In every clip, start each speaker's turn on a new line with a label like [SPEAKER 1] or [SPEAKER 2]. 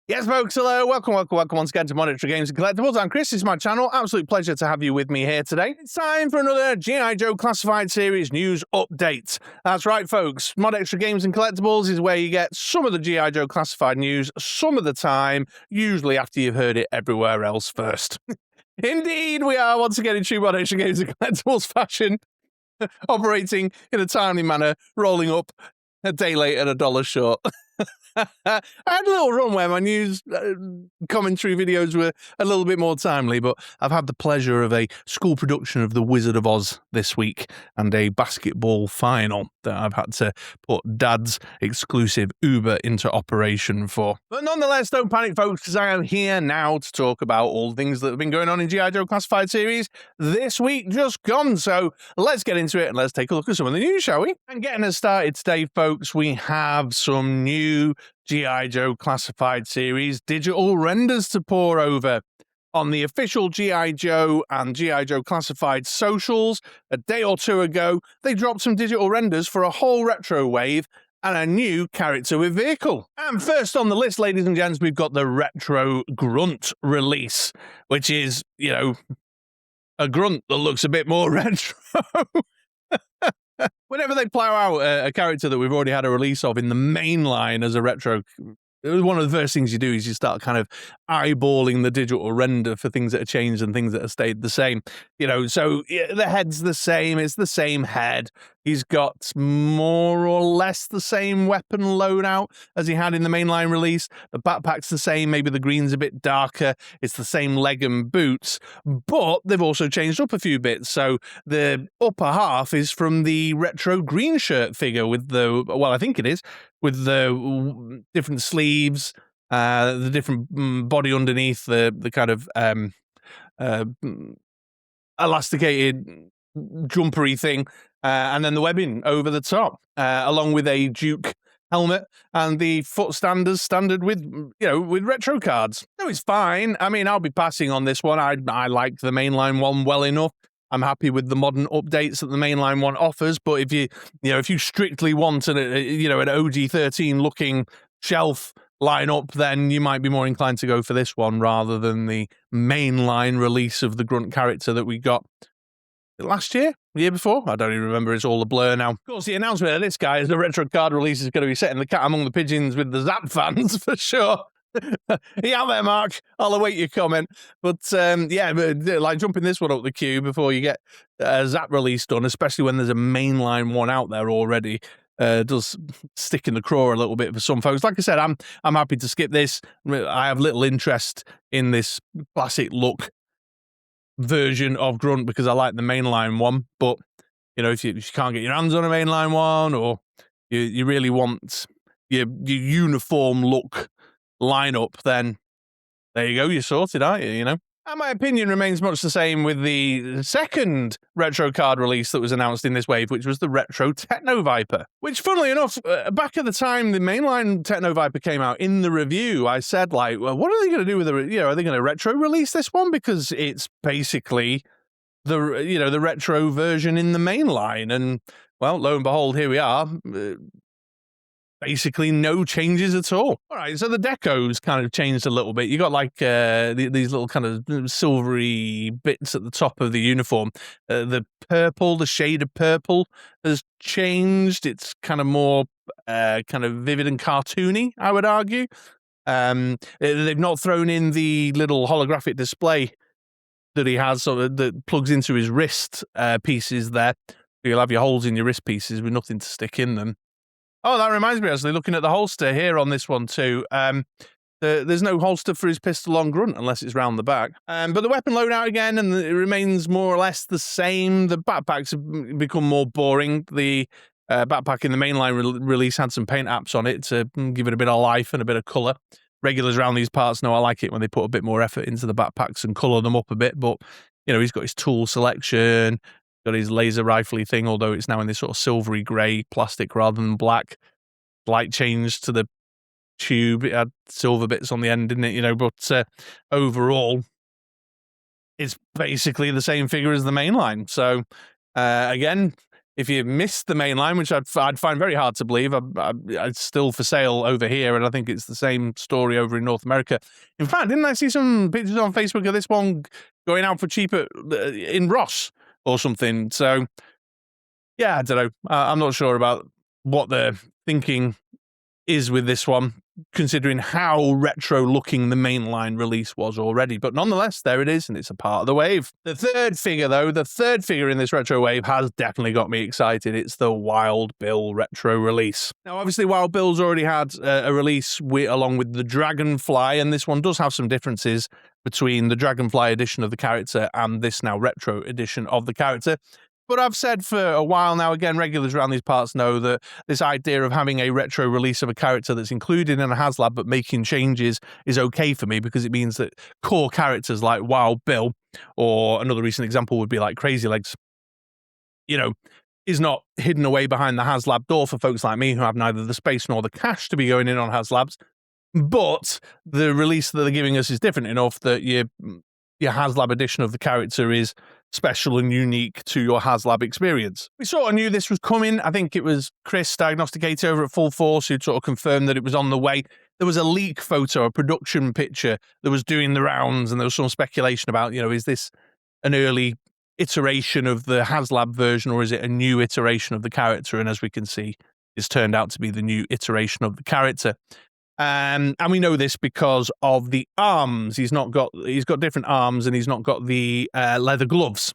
[SPEAKER 1] Yes, folks, hello, welcome once again to ModXtra Games and Collectibles. I'm Chris, this is my channel. Absolute pleasure to have you with me here today. It's time for another GI Joe Classified series news update. That's right, folks, ModXtra Games and Collectibles is where you get some of the GI Joe Classified news some of the time, usually after you've heard it everywhere else first. Indeed, we are once again in true ModXtra Games and Collectibles fashion, operating in a timely manner, rolling up a day late and $1 short. I had a little run where my news commentary videos were a little bit more timely, but I've had the pleasure of a school production of The Wizard of Oz this week and a basketball final that I've had to put Dad's exclusive Uber into operation for. But nonetheless, don't panic, folks, because I am here now to talk about all the things that have been going on in GI Joe Classified series this week just gone. So let's get into it and let's take a look at some of the news, shall we? And getting us started today, folks, we have some new GI Joe Classified series digital renders to pour over. On the official GI Joe and GI Joe Classified socials a day or two ago, they dropped some digital renders for a whole retro wave and a new character with vehicle. And first on the list, ladies and gents, we've got the Retro Grunt release, which is, you know, a grunt that looks a bit more retro. Whenever they plow out a character that we've already had a release of in the main line as a retro, one of the first things you do is you start kind of eyeballing the digital render for things that have changed and things that have stayed the same. You know, so yeah, the head's the same, it's the same head. He's got more or less the same weapon loadout as he had in the mainline release. The backpack's the same, maybe the green's a bit darker. It's the same leg and boots, but they've also changed up a few bits. So the upper half is from the retro green shirt figure with the, well, I think it is, with the different sleeves, the different body underneath, the kind of elasticated jumpery thing, and then the webbing over the top, along with a Duke helmet and the foot standers standard with, you know, with retro cards. So it's fine. I mean, I'll be passing on this one. I like the mainline one well enough. I'm happy with the modern updates that the mainline one offers, but if you strictly want an OG13 looking shelf lineup, then you might be more inclined to go for this one rather than the mainline release of the Grunt character that we got last year, the year before. I don't even remember. It's all a blur now. Of course, the announcement of this guy as the retro card release is going to be setting the cat among the pigeons with the Zap fans for sure. Yeah, there, Mark. I'll await your comment. But yeah, like jumping this one up the queue before you get a Zap release done, especially when there's a mainline one out there already, does stick in the craw a little bit for some folks. Like I said, I'm happy to skip this. I have little interest in this classic look version of Grunt because I like the mainline one. But you know, if you can't get your hands on a mainline one, or you really want your uniform look lineup, then there you go, you're sorted, aren't you? You know, and my opinion remains much the same with the second retro card release that was announced in this wave, which was the Retro Techno Viper, which funnily enough, back at the time the mainline Techno Viper came out, in the review I said, like, well, what are they going to do with the, are they going to retro release this one, because it's basically the retro version in the mainline? And well, lo and behold, here we are. Basically no changes at all. All right, so the deco's kind of changed a little bit. You got like these little kind of silvery bits at the top of the uniform. The purple, the shade of purple has changed. It's kind of more kind of vivid and cartoony, I would argue. They've not thrown in the little holographic display that he has, that plugs into his wrist pieces there. You'll have your holes in your wrist pieces with nothing to stick in them. Oh, that reminds me, actually, looking at the holster here on this one too, there's no holster for his pistol on Grunt unless it's round the back. But the weapon loadout again, and it remains more or less the same. The backpacks have become more boring. The backpack in the mainline release had some paint apps on it to give it a bit of life and a bit of colour. Regulars around these parts know I like it when they put a bit more effort into the backpacks and colour them up a bit. But, you know, he's got his tool selection, got his laser rifle thing, although it's now in this sort of silvery grey plastic rather than black. Light change to the tube. It had silver bits on the end, didn't it? You know, but overall, it's basically the same figure as the mainline. So again, if you missed the main line, which I'd find very hard to believe, it's still for sale over here, and I think it's the same story over in North America. In fact, didn't I see some pictures on Facebook of this one going out for cheaper in Ross or something? So, yeah, I don't know. I'm not sure about what they're thinking is with this one, considering how retro-looking the mainline release was already. But nonetheless, there it is, and it's a part of the wave. The third figure, though, the third figure in this retro wave has definitely got me excited. It's the Wild Bill retro release. Now, obviously, Wild Bill's already had a release along with the Dragonfly, and this one does have some differences between the Dragonfly edition of the character and this now retro edition of the character. But I've said for a while now, again, regulars around these parts know that this idea of having a retro release of a character that's included in a HasLab but making changes is okay for me, because it means that core characters like Wild Bill, or another recent example would be like Crazy Legs, is not hidden away behind the HasLab door for folks like me who have neither the space nor the cash to be going in on HasLabs. But the release that they're giving us is different enough that your HasLab edition of the character is special and unique to your HasLab experience. We sort of knew this was coming. I think it was Chris, Diagnosticator over at Full Force, who sort of confirmed that it was on the way. There was a leak photo, a production picture that was doing the rounds, and there was some speculation about, is this an early iteration of the HasLab version, or is it a new iteration of the character? And as we can see, it's turned out to be the new iteration of the character. And we know this because of the arms. He's got different arms, and he's not got the leather gloves,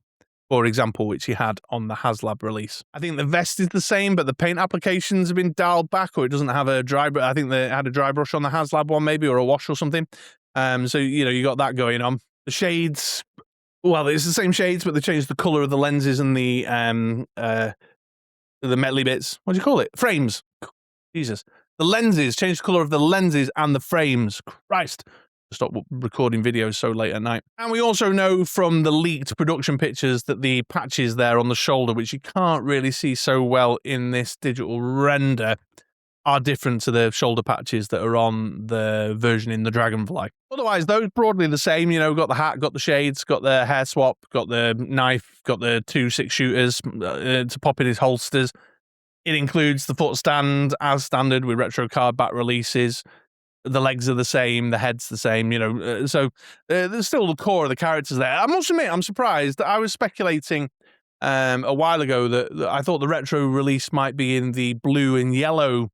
[SPEAKER 1] for example, which he had on the HasLab release. I think the vest is the same, but the paint applications have been dialed back, or it doesn't have a dry brush. I think they had a dry brush on the HasLab one, maybe, or a wash or something. So, you got that going on. The shades, well, it's the same shades, but they changed the color of the lenses and the metally bits. What do you call it? Frames. Jesus. The lenses, changed the colour of the lenses and the frames. Christ. Stop recording videos so late at night. And we also know from the leaked production pictures that the patches there on the shoulder, which you can't really see so well in this digital render, are different to the shoulder patches that are on the version in the Dragonfly. Otherwise, those broadly the same. Got the hat, got the shades, got the hair swap, got the knife, got the 2 6-shooters to pop in his holsters. It includes the foot stand as standard with retro card back releases. The legs are the same, the head's the same, so there's still the core of the characters there. I must admit, I'm surprised that I was speculating a while ago that I thought the retro release might be in the blue and yellow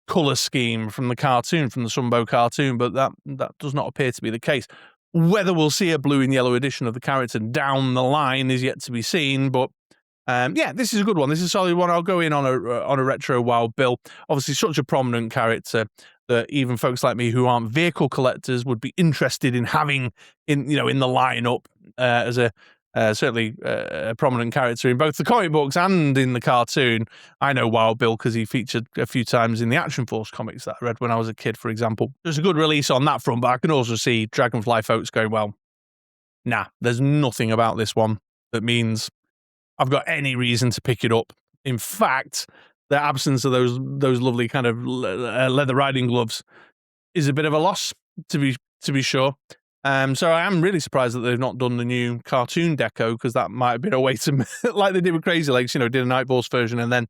[SPEAKER 1] colour scheme from the cartoon, from the Sunbow cartoon, but that does not appear to be the case. Whether we'll see a blue and yellow edition of the character down the line is yet to be seen, but this is a good one. This is a solid one. I'll go in on a retro Wild Bill. Obviously, such a prominent character that even folks like me who aren't vehicle collectors would be interested in having in the lineup as a certainly a prominent character in both the comic books and in the cartoon. I know Wild Bill because he featured a few times in the Action Force comics that I read when I was a kid, for example. There's a good release on that front, but I can also see Dragonfly folks going, well, nah, there's nothing about this one that means I've got any reason to pick it up. In fact, the absence of those lovely kind of leather riding gloves is a bit of a loss, to be sure. So I am really surprised that they've not done the new cartoon deco, because that might have been a way to, like they did with Crazy Legs, did a Nightforce version and then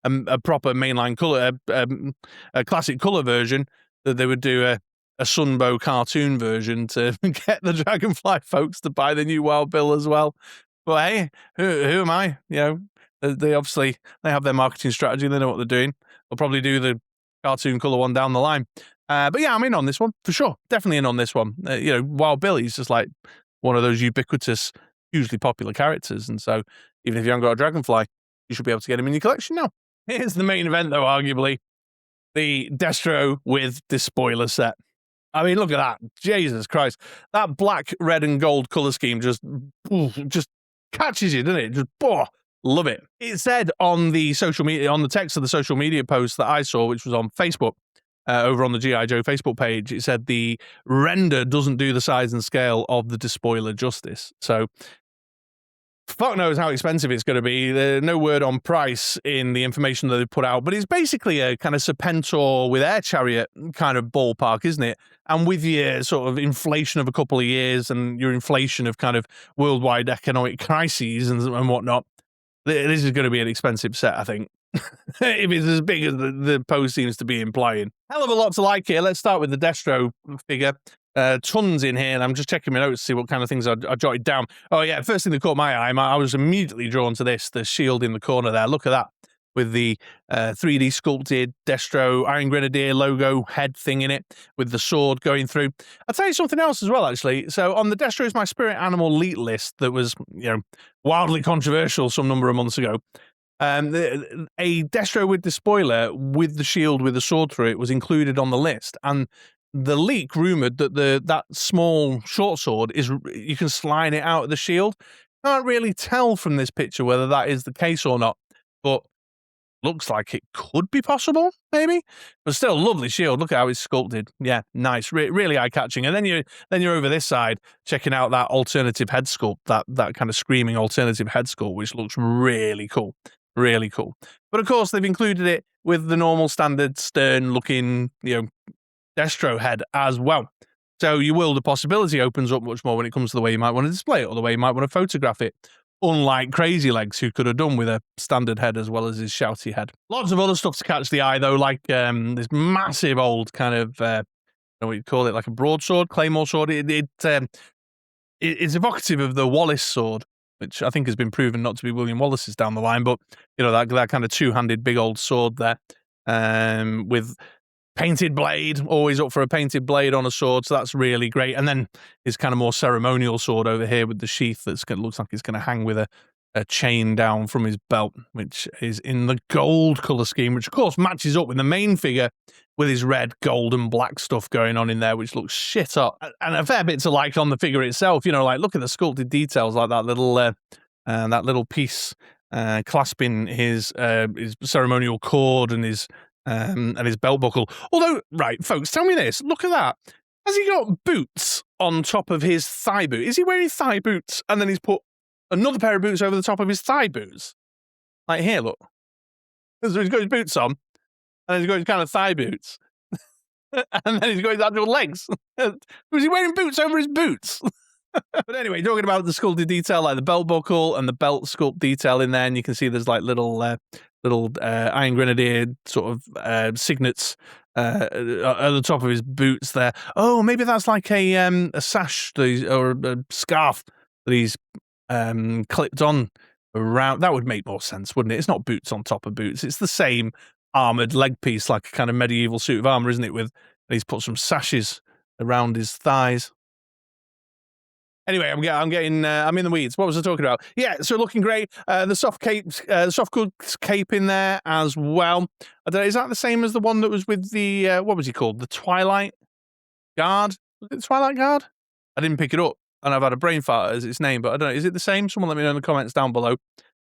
[SPEAKER 1] a proper mainline color, a classic color version, that they would do a Sunbow cartoon version to get the Dragonfly folks to buy the new Wild Bill as well. But hey, who am I? They obviously have their marketing strategy. They know what they're doing. They'll probably do the cartoon color one down the line. But yeah, I'm in on this one for sure. Definitely in on this one. Wild Bill, he's just like one of those ubiquitous, hugely popular characters. And so even if you haven't got a Dragonfly, you should be able to get him in your collection now. Here's the main event, though, arguably. The Destro with Despoiler set. I mean, look at that. Jesus Christ. That black, red, and gold color scheme just catches you, doesn't it? Just, love it. It said on the social media, on the text of the social media post that I saw, which was on Facebook, over on the GI Joe Facebook page, it said the render doesn't do the size and scale of the Despoiler justice. So fuck knows how expensive it's going to be. There's no word on price in the information that they put out, but it's basically a kind of Serpentor with Air Chariot kind of ballpark, isn't it? And with your sort of inflation of a couple of years and your inflation of kind of worldwide economic crises and whatnot, This is going to be an expensive set, I think. If it's as big as the pose seems to be implying. Hell of a lot to like here. Let's start with the Destro figure. Tons in here, and I'm just checking my notes to see what kind of things I jotted down. Oh yeah, first thing that caught my eye, I was immediately drawn to this, the shield in the corner there. Look at that, with the 3D sculpted Destro Iron Grenadier logo head thing in it, with the sword going through. I'll tell you something else as well, actually. So on the Destro is my spirit animal elite list that was, wildly controversial some number of months ago, a Destro with Despoiler with the shield with the sword through it was included on the list, and the leak rumored that that small short sword you can slide it out of the shield. Can't really tell from this picture whether that is the case or not, but looks like it could be possible, maybe. But still, lovely shield. Look at how it's sculpted. Yeah, nice, really eye-catching. And then you're over this side checking out that alternative head sculpt, that kind of screaming alternative head sculpt, which looks really cool. Really cool. But of course, they've included it with the normal standard stern-looking, Destro head as well. So the possibility opens up much more when it comes to the way you might want to display it or the way you might want to photograph it. Unlike Crazy Legs, who could have done with a standard head as well as his shouty head. Lots of other stuff to catch the eye, though, like this massive old kind of, I don't know what you'd call it, like a broadsword, claymore sword. It's evocative of the Wallace sword, which I think has been proven not to be William Wallace's down the line, but, that kind of two-handed big old sword there, with painted blade, always up for a painted blade on a sword, so that's really great. And then his kind of more ceremonial sword over here with the sheath looks like it's going to hang with a chain down from his belt, which is in the gold colour scheme, which of course matches up with the main figure with his red, gold and black stuff going on in there, which looks shit up. And a fair bit to like on the figure itself, like look at the sculpted details, like that little piece clasping his ceremonial cord and his belt buckle. Although, right, folks, tell me this. Look at that. Has he got boots on top of his thigh boot? Is he wearing thigh boots and then he's put another pair of boots over the top of his thigh boots? Like here, look. So he's got his boots on, and then he's got his kind of thigh boots. And then he's got his actual legs. Was he wearing boots over his boots? But anyway, talking about the sculpted detail, like the belt buckle and the belt sculpt detail in there, and you can see there's like little Iron Grenadier sort of signets at the top of his boots there. Oh, maybe that's like a sash or a scarf that he's clipped on around. That would make more sense, wouldn't it? It's not boots on top of boots. It's the same armoured leg piece, like a kind of medieval suit of armour, isn't it? And he's put some sashes around his thighs. Anyway, I'm in the weeds. What was I talking about? Yeah, so looking great. The soft goods cape in there as well. I don't know, is that the same as the one that was with the what was he called? The Twilight Guard? Was it the Twilight Guard? I didn't pick it up, and I've had a brain fart as its name, but I don't know. Is it the same? Someone let me know in the comments down below.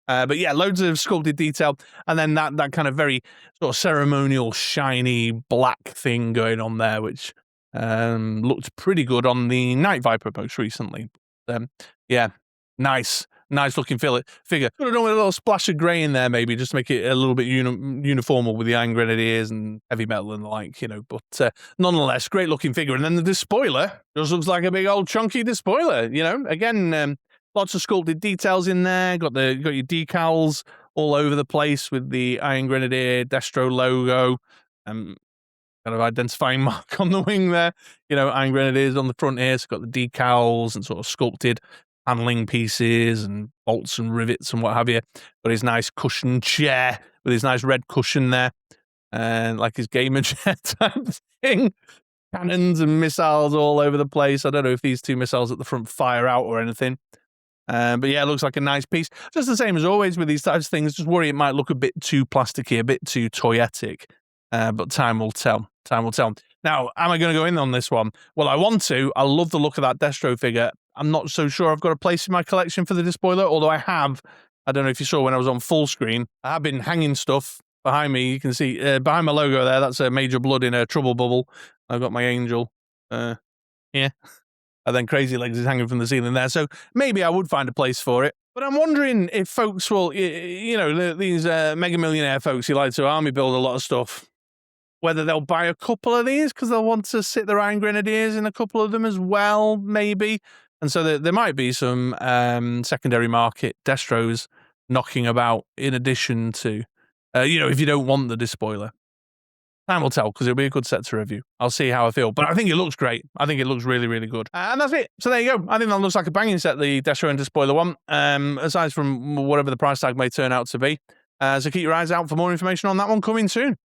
[SPEAKER 1] But yeah, loads of sculpted detail, and then that kind of very sort of ceremonial, shiny black thing going on there, which looked pretty good on the Night Viper post recently. Yeah, nice looking figure. Could have done with a little splash of grey in there, maybe, just to make it a little bit uniformal with the Iron Grenadiers and heavy metal and the like, But nonetheless, great looking figure. And then the Despoiler just looks like a big old chunky Despoiler. Again, lots of sculpted details in there. Got your decals all over the place with the Iron Grenadier Destro logo. Kind of identifying mark on the wing there. Iron Grenadiers on the front here. So got the decals and sort of sculpted handling pieces and bolts and rivets and what have you. Got his nice cushioned chair with his nice red cushion there. And like his gamer chair type thing. Cannons and missiles all over the place. I don't know if these two missiles at the front fire out or anything. But yeah, it looks like a nice piece. Just the same as always with these types of things. Just worry it might look a bit too plasticky, a bit too toyetic. But time will tell. Now, am I going to go in on this one? Well, I want to. I love the look of that Destro figure. I'm not so sure I've got a place in my collection for the Despoiler, although I have. I don't know if you saw when I was on full screen. I have been hanging stuff behind me. You can see behind my logo there, that's a Major Blood in a Trouble Bubble. I've got my angel. Yeah. And then Crazy Legs is hanging from the ceiling there. So maybe I would find a place for it. But I'm wondering if folks will, these mega millionaire folks who like to army build a lot of stuff, whether they'll buy a couple of these because they'll want to sit their Iron Grenadiers in a couple of them as well, maybe. And so there might be some secondary market Destros knocking about in addition to, you know, if you don't want the Despoiler. Time will tell, because it'll be a good set to review. I'll see how I feel. But I think it looks great. I think it looks really, really good. And that's it. So there you go. I think that looks like a banging set, the Destro and Despoiler one, aside from whatever the price tag may turn out to be. So keep your eyes out for more information on that one coming soon.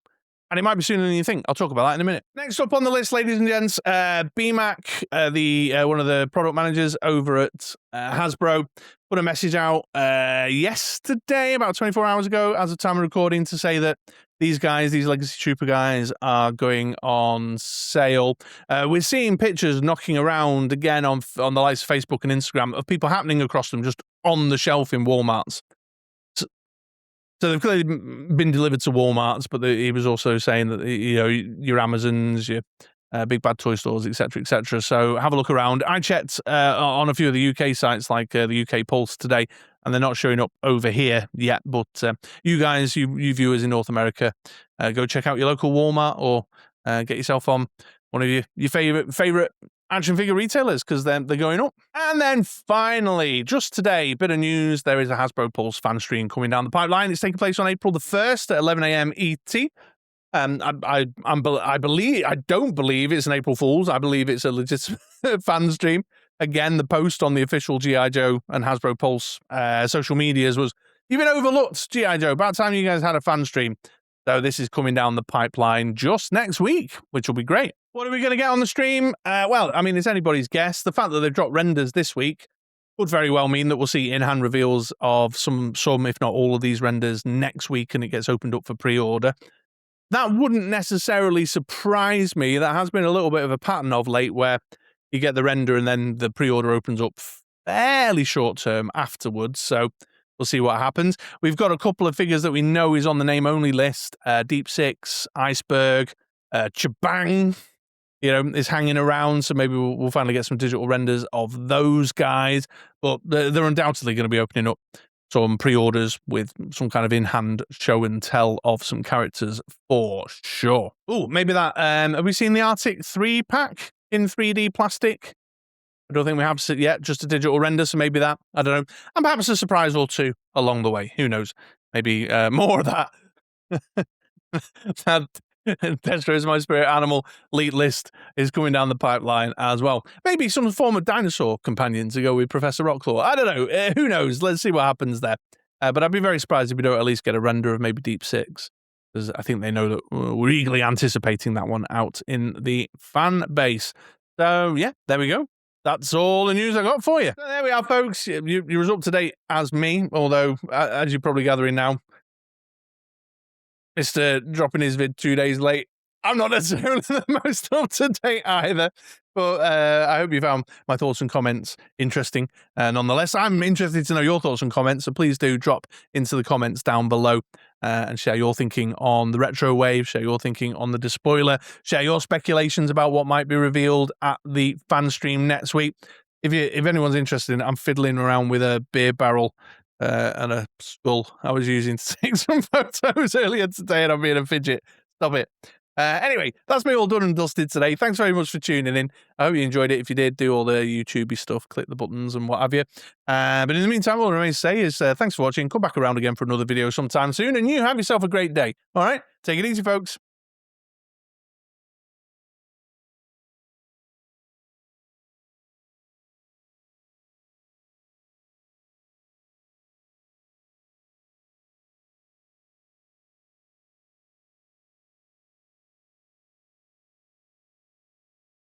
[SPEAKER 1] And it might be sooner than you think. I'll talk about that in a minute. Next up on the list, ladies and gents, BMAC, one of the product managers over at Hasbro, put a message out yesterday, about 24 hours ago, as of time of recording, to say that these guys, these Legacy Trooper guys, are going on sale. We're seeing pictures knocking around again on the likes of Facebook and Instagram of people happening across them just on the shelf in Walmarts. So they've clearly been delivered to Walmarts, but he was also saying that, you know, your Amazons, your Big Bad Toy Stores, etc., etc. So have a look around. I checked on a few of the UK sites, like the UK Pulse today, and they're not showing up over here yet. But you guys, you viewers in North America, go check out your local Walmart or get yourself on one of your favorite action figure retailers, because they're going up. And then finally, just today, bit of news, there is a Hasbro Pulse fan stream coming down the pipeline. It's taking place on April the 1st at 11 a.m. ET. I don't believe it's an April Fool's. I believe it's a legitimate fan stream. Again, the post on the official GI Joe and Hasbro Pulse social medias was, "You've been overlooked, GI Joe. About time you guys had a fan stream." So this is coming down the pipeline just next week, which will be great. What are we going to get on the stream? Well, I mean, it's anybody's guess. The fact that they've dropped renders this week could very well mean that we'll see in-hand reveals of some, if not all of these renders next week, and it gets opened up for pre-order. That wouldn't necessarily surprise me. That has been a little bit of a pattern of late, where you get the render and then the pre-order opens up fairly short term afterwards. So we'll see what happens. We've got a couple of figures that we know is on the name-only list. Deep Six, Iceberg, Chabang, you know, is hanging around. So maybe we'll finally get some digital renders of those guys. But they're undoubtedly going to be opening up some pre-orders with some kind of in-hand show and tell of some characters for sure. Oh, maybe that. Have we seen the Arctic 3 pack in 3D plastic? I don't think we have yet, just a digital render, so maybe that. I don't know. And perhaps a surprise or two along the way. Who knows? Maybe more of that. That Destro is my spirit animal elite list is coming down the pipeline as well. Maybe some form of dinosaur companion to go with Professor Rockclaw. I don't know. Who knows? Let's see what happens there. But I'd be very surprised if we don't at least get a render of maybe Deep Six, because I think they know that we're eagerly anticipating that one out in the fan base. So yeah, there we go. That's all the news I got for you. So there we are, folks. You're as up to date as me, although, as you're probably gathering now, Mr. dropping his vid 2 days late, I'm not necessarily the most up to date either. But I hope you found my thoughts and comments interesting. Nonetheless, I'm interested to know your thoughts and comments, so please do drop into the comments down below and share your thinking on the retro wave, share your thinking on the Despoiler, share your speculations about what might be revealed at the fan stream next week. If anyone's interested in it, I'm fiddling around with a beer barrel and a skull I was using to take some photos earlier today, and I'm being a fidget. Stop it. Anyway, that's me all done and dusted today. Thanks very much for tuning in. I hope you enjoyed it. If you did, do all the YouTubey stuff, click the buttons and what have you. But in the meantime, all I remains to say is thanks for watching. Come back around again for another video sometime soon, and you have yourself a great day. All right? Take it easy, folks.